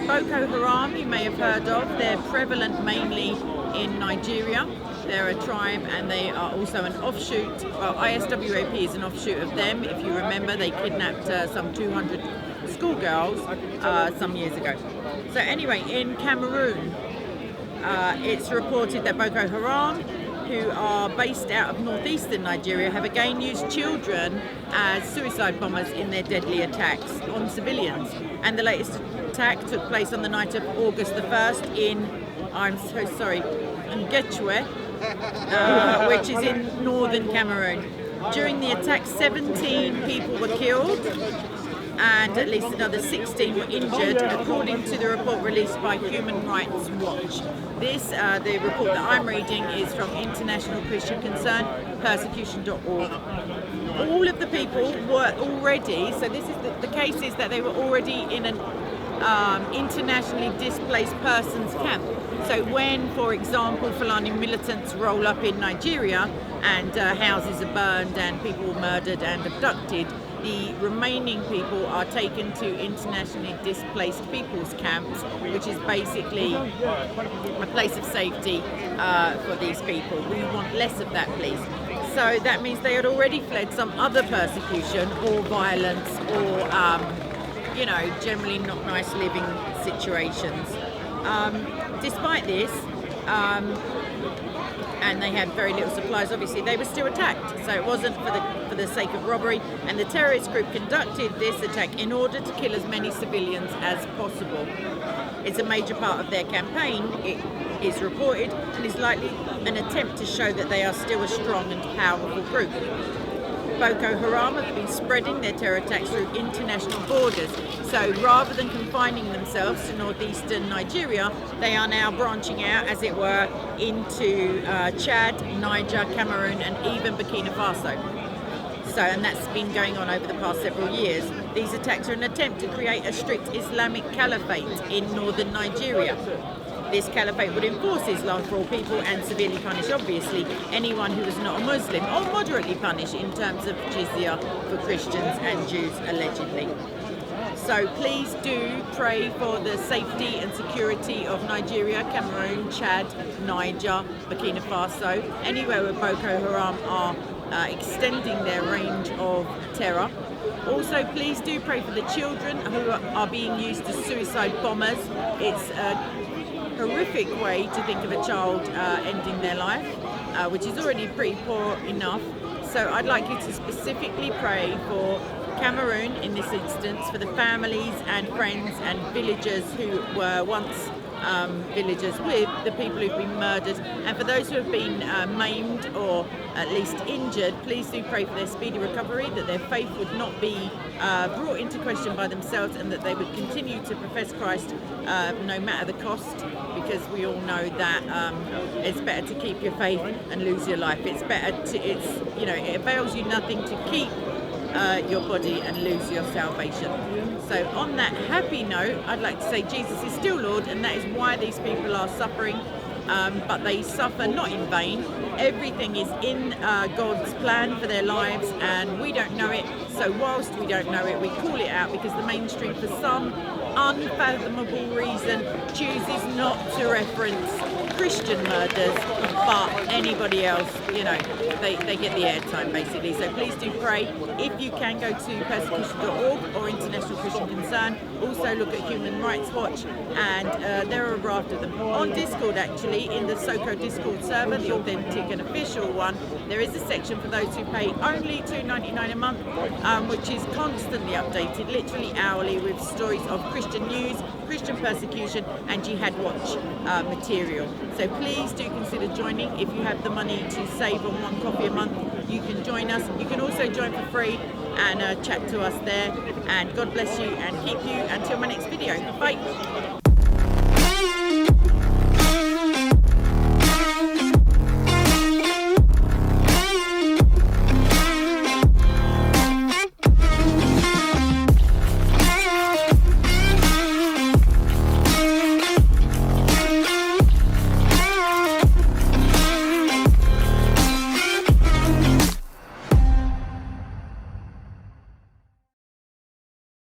Boko Haram, you may have heard of. They're prevalent mainly in Nigeria. They're a tribe and they are also an offshoot. Well, ISWAP is an offshoot of them. If you remember, they kidnapped some 200 schoolgirls some years ago. So anyway, in Cameroon, it's reported that Boko Haram, who are based out of northeastern Nigeria, have again used children as suicide bombers in their deadly attacks on civilians. And the latest attack took place on the night of August the 1st in, I'm so sorry, Ngechwe, which is in northern Cameroon. During the attack, 17 people were killed and at least another 16 were injured, according to the report released by Human Rights Watch. This, the report that I'm reading, is from International Christian Concern, persecution.org. All of the people were already, so this is the case is that they were already in an internationally displaced persons camp. So when, for example, Fulani militants roll up in Nigeria and houses are burned and people murdered and abducted, the remaining people are taken to internationally displaced people's camps, which is basically a place of safety for these people. We want less of that, please. So that means they had already fled some other persecution or violence or, generally not nice living situations. Despite this, and they had very little supplies, obviously, they were still attacked. So it wasn't for the sake of robbery. And the terrorist group conducted this attack in order to kill as many civilians as possible. It's a major part of their campaign, it is reported, and is likely an attempt to show that they are still a strong and powerful group. Boko Haram have been spreading their terror attacks through international borders. So rather than confining themselves to northeastern Nigeria, they are now branching out, as it were, into Chad, Niger, Cameroon, and even Burkina Faso. So, and that's been going on over the past several years. These attacks are an attempt to create a strict Islamic caliphate in northern Nigeria. This caliphate would enforce Islam for all people and severely punish, obviously, anyone who was not a Muslim, or moderately punish in terms of jizya for Christians and Jews, allegedly. So please do pray for the safety and security of Nigeria, Cameroon, Chad, Niger, Burkina Faso, anywhere where Boko Haram are extending their range of terror. Also, please do pray for the children who are being used as suicide bombers. It's a horrific way to think of a child ending their life, which is already pretty poor enough. So I'd like you to specifically pray for Cameroon in this instance, for the families and friends and villagers who were once villagers with the people who've been murdered, and for those who have been maimed or at least injured, please do pray for their speedy recovery, that their faith would not be brought into question by themselves, and that they would continue to profess Christ no matter the cost, because we all know that it's better to keep your faith and lose your life. It's better to, it avails you nothing to keep your body and lose your salvation. So on that happy note, I'd like to say Jesus is still Lord, and that is why these people are suffering, but they suffer not in vain. Everything is in God's plan for their lives, and we don't know it. So whilst we don't know it, we call it out, because the mainstream, for some unfathomable reason, chooses not to reference Christian murders, but anybody else, they get the airtime, basically. So please do pray. If you can, go to persecution.org or International Christian Concern. Also look at Human Rights Watch, and there are a raft of them. On Discord, actually, in the SOCO Discord server, the authentic and official one, there is a section for those who pay only $2.99 a month, which is constantly updated, literally hourly, with stories of Christian news, Christian persecution, and Jihad Watch material. So please do consider joining. If you have the money to save on one coffee a month, you can join us. You can also join for free and chat to us there. And God bless you and keep you until my next video. Bye.